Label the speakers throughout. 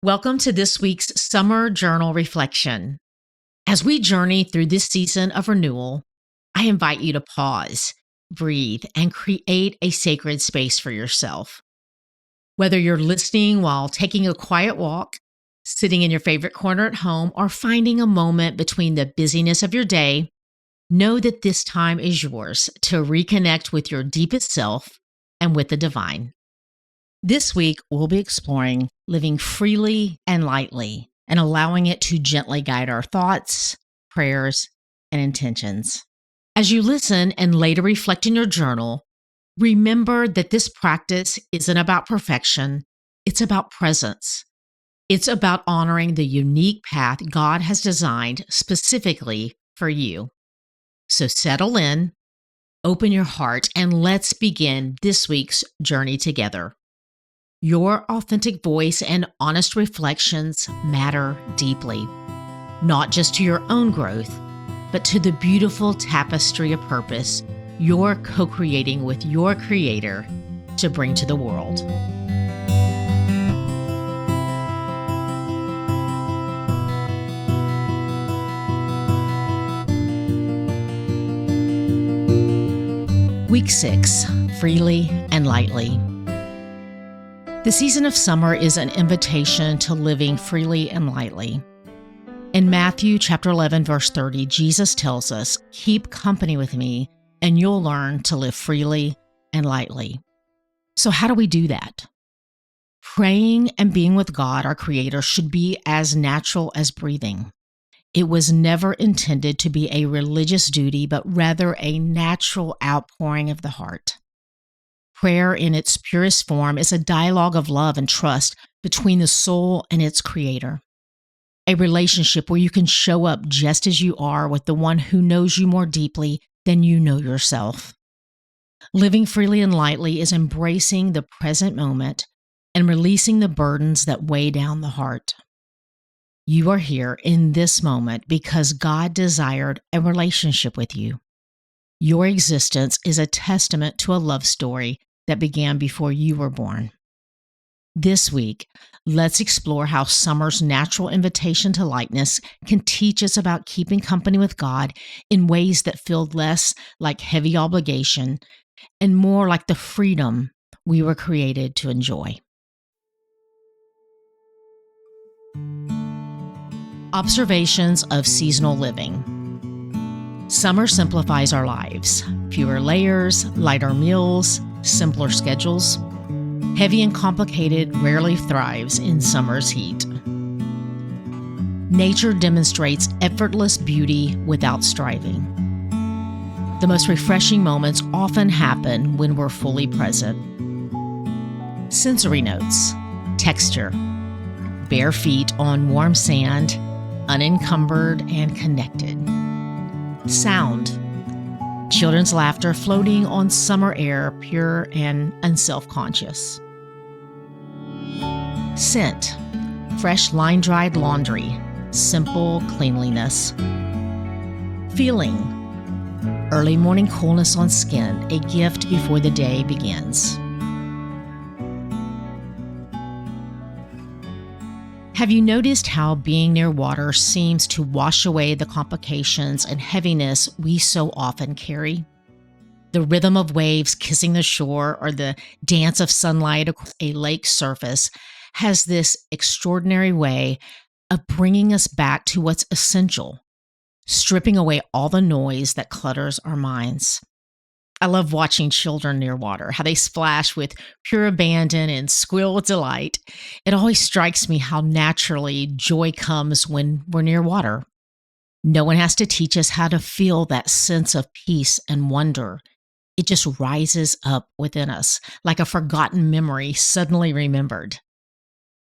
Speaker 1: Welcome to this week's Summer Journal Reflection. As we journey through this season of renewal, I invite you to pause, breathe, and create a sacred space for yourself. Whether you're listening while taking a quiet walk, sitting in your favorite corner at home, or finding a moment between the busyness of your day, know that this time is yours to reconnect with your deepest self and with the divine. This week, we'll be exploring living freely and lightly and allowing it to gently guide our thoughts, prayers, and intentions. As you listen and later reflect in your journal, remember that this practice isn't about perfection, it's about presence. It's about honoring the unique path God has designed specifically for you. So settle in, open your heart, and let's begin this week's journey together. Your authentic voice and honest reflections matter deeply, not just to your own growth, but to the beautiful tapestry of purpose you're co-creating with your Creator to bring to the world. Week 6, Freely and Lightly. The season of summer is an invitation to living freely and lightly. In Matthew chapter 11, verse 30, Jesus tells us, "Keep company with me, and you'll learn to live freely and lightly." So how do we do that? Praying and being with God, our Creator, should be as natural as breathing. It was never intended to be a religious duty, but rather a natural outpouring of the heart. Prayer in its purest form is a dialogue of love and trust between the soul and its Creator. A relationship where you can show up just as you are with the one who knows you more deeply than you know yourself. Living freely and lightly is embracing the present moment and releasing the burdens that weigh down the heart. You are here in this moment because God desired a relationship with you. Your existence is a testament to a love story that began before you were born. This week, let's explore how summer's natural invitation to lightness can teach us about keeping company with God in ways that feel less like heavy obligation and more like the freedom we were created to enjoy. Observations of seasonal living. Summer simplifies our lives. Fewer layers, lighter meals, simpler schedules. Heavy and complicated rarely thrives in summer's heat. Nature demonstrates effortless beauty without striving. The most refreshing moments often happen when we're fully present. Sensory notes, texture, bare feet on warm sand, unencumbered and connected. Sound, children's laughter floating on summer air, pure and unself-conscious. Scent, fresh line-dried laundry, simple cleanliness. Feeling, early morning coolness on skin, a gift before the day begins. Have you noticed how being near water seems to wash away the complications and heaviness we so often carry? The rhythm of waves kissing the shore or the dance of sunlight across a lake surface has this extraordinary way of bringing us back to what's essential, stripping away all the noise that clutters our minds. I love watching children near water, how they splash with pure abandon and squeal with delight. It always strikes me how naturally joy comes when we're near water. No one has to teach us how to feel that sense of peace and wonder. It just rises up within us, like a forgotten memory suddenly remembered.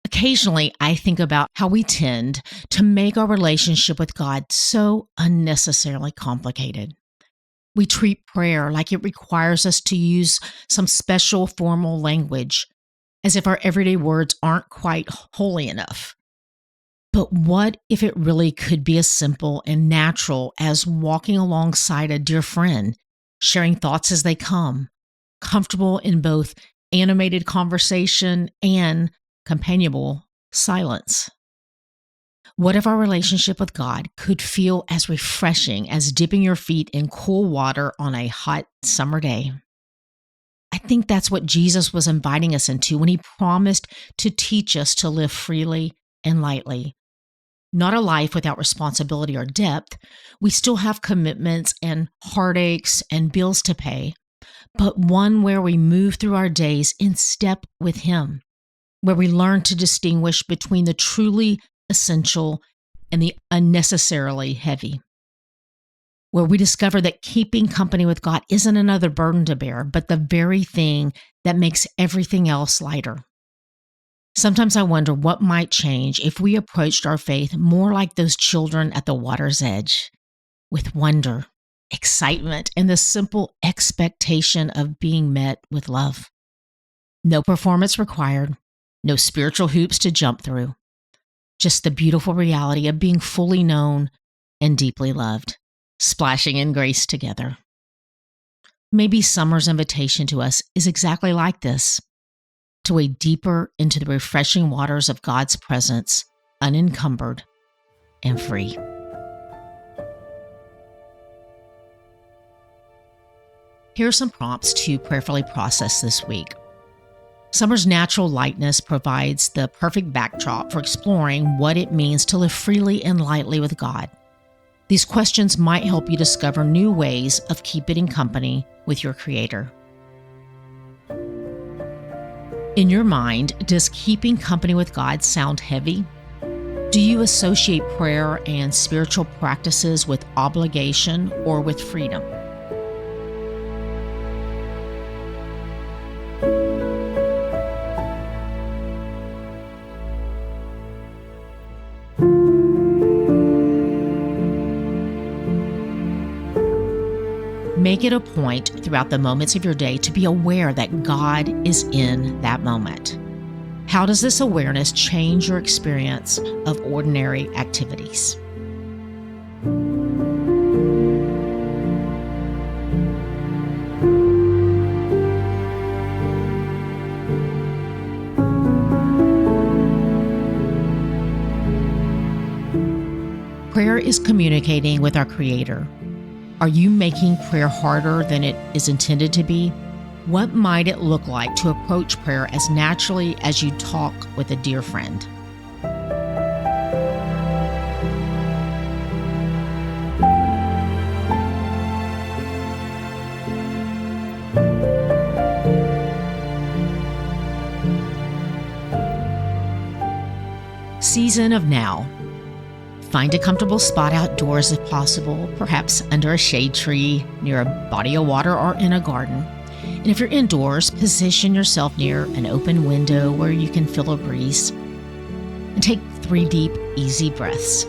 Speaker 1: Occasionally, I think about how we tend to make our relationship with God so unnecessarily complicated. We treat prayer like it requires us to use some special formal language, as if our everyday words aren't quite holy enough. But what if it really could be as simple and natural as walking alongside a dear friend, sharing thoughts as they come, comfortable in both animated conversation and companionable silence. What if our relationship with God could feel as refreshing as dipping your feet in cool water on a hot summer day? I think that's what Jesus was inviting us into when he promised to teach us to live freely and lightly. Not a life without responsibility or depth. We still have commitments and heartaches and bills to pay, but one where we move through our days in step with him, where we learn to distinguish between the truly essential and the unnecessarily heavy, where we discover that keeping company with God isn't another burden to bear, but the very thing that makes everything else lighter. Sometimes I wonder what might change if we approached our faith more like those children at the water's edge, with wonder, excitement, and the simple expectation of being met with love. No performance required, no spiritual hoops to jump through, just the beautiful reality of being fully known and deeply loved, splashing in grace together. Maybe summer's invitation to us is exactly like this, to wade deeper into the refreshing waters of God's presence, unencumbered and free. Here are some prompts to prayerfully process this week. Summer's natural lightness provides the perfect backdrop for exploring what it means to live freely and lightly with God. These questions might help you discover new ways of keeping company with your Creator. In your mind, does keeping company with God sound heavy? Do you associate prayer and spiritual practices with obligation or with freedom? Make it a point throughout the moments of your day to be aware that God is in that moment. How does this awareness change your experience of ordinary activities? Prayer is communicating with our Creator. Are you making prayer harder than it is intended to be? What might it look like to approach prayer as naturally as you talk with a dear friend? Season of now. Find a comfortable spot outdoors if possible, perhaps under a shade tree, near a body of water, or in a garden. And if you're indoors, position yourself near an open window where you can feel a breeze. And take 3 deep, easy breaths.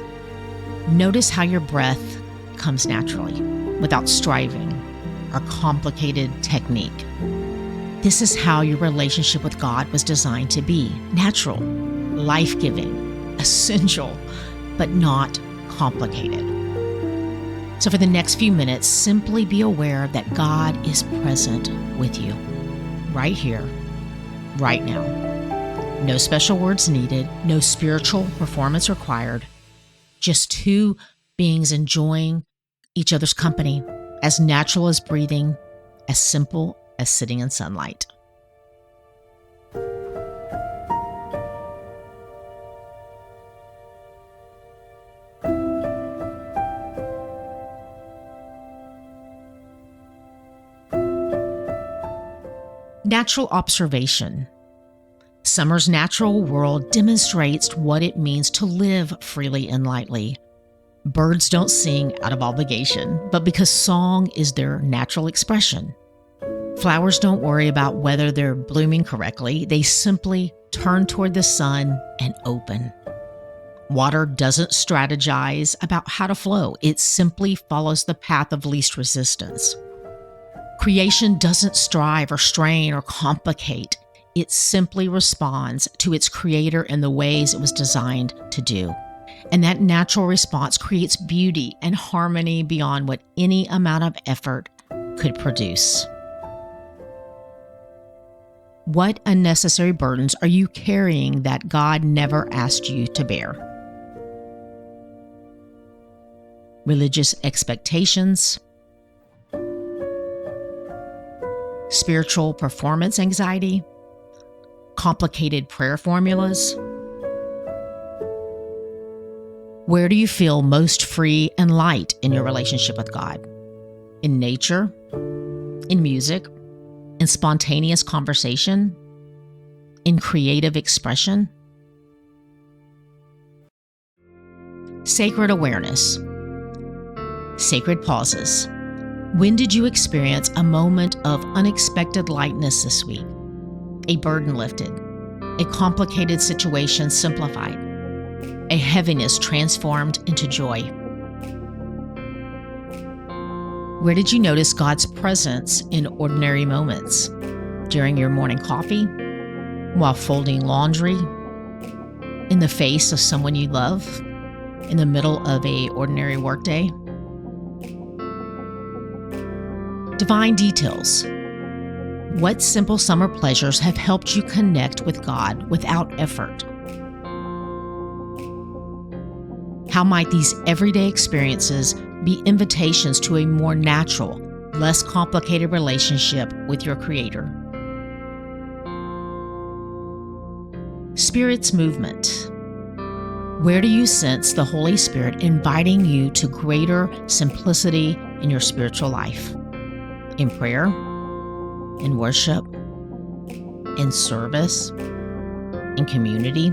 Speaker 1: Notice how your breath comes naturally, without striving or complicated technique. This is how your relationship with God was designed to be: natural, life-giving, essential, but not complicated. So for the next few minutes, simply be aware that God is present with you, right here, right now. No special words needed, no spiritual performance required, just 2 beings enjoying each other's company, as natural as breathing, as simple as sitting in sunlight. Natural observation. Summer's natural world demonstrates what it means to live freely and lightly. Birds don't sing out of obligation, but because song is their natural expression. Flowers don't worry about whether they're blooming correctly. They simply turn toward the sun and open. Water doesn't strategize about how to flow. It simply follows the path of least resistance. Creation doesn't strive or strain or complicate. It simply responds to its Creator in the ways it was designed to do. And that natural response creates beauty and harmony beyond what any amount of effort could produce. What unnecessary burdens are you carrying that God never asked you to bear? Religious expectations, spiritual performance anxiety, complicated prayer formulas. Where do you feel most free and light in your relationship with God? In nature, in music, in spontaneous conversation, in creative expression? Sacred awareness, sacred pauses. When did you experience a moment of unexpected lightness this week? A burden lifted, a complicated situation simplified, a heaviness transformed into joy. Where did you notice God's presence in ordinary moments? During your morning coffee, while folding laundry, in the face of someone you love, in the middle of an ordinary workday? Divine details. What simple summer pleasures have helped you connect with God without effort? How might these everyday experiences be invitations to a more natural, less complicated relationship with your Creator? Spirit's movement. Where do you sense the Holy Spirit inviting you to greater simplicity in your spiritual life? In prayer, in worship, in service, in community?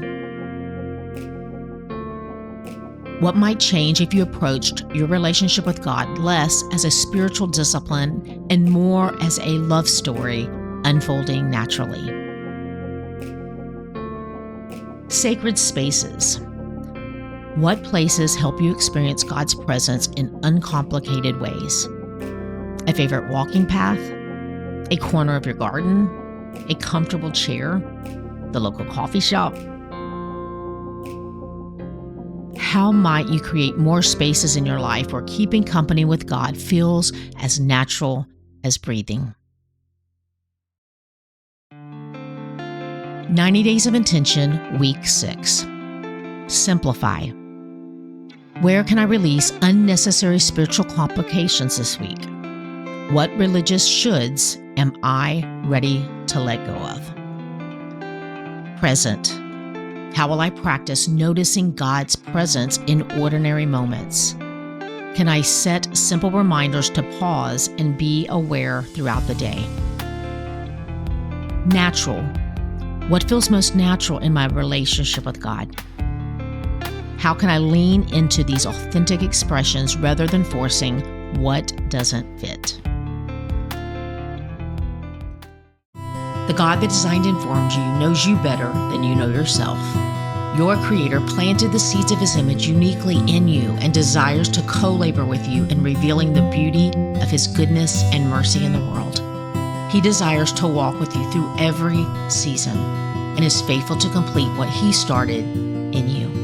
Speaker 1: What might change if you approached your relationship with God less as a spiritual discipline and more as a love story unfolding naturally? Sacred spaces. What places help you experience God's presence in uncomplicated ways? A favorite walking path? A corner of your garden? A comfortable chair? The local coffee shop? How might you create more spaces in your life where keeping company with God feels as natural as breathing? 90 Days of Intention, Week 6. Simplify. Where can I release unnecessary spiritual complications this week? What religious shoulds am I ready to let go of? Present. How will I practice noticing God's presence in ordinary moments? Can I set simple reminders to pause and be aware throughout the day? Natural. What feels most natural in my relationship with God? How can I lean into these authentic expressions rather than forcing what doesn't fit? The God that designed and formed you knows you better than you know yourself. Your Creator planted the seeds of His image uniquely in you and desires to co-labor with you in revealing the beauty of His goodness and mercy in the world. He desires to walk with you through every season and is faithful to complete what He started in you.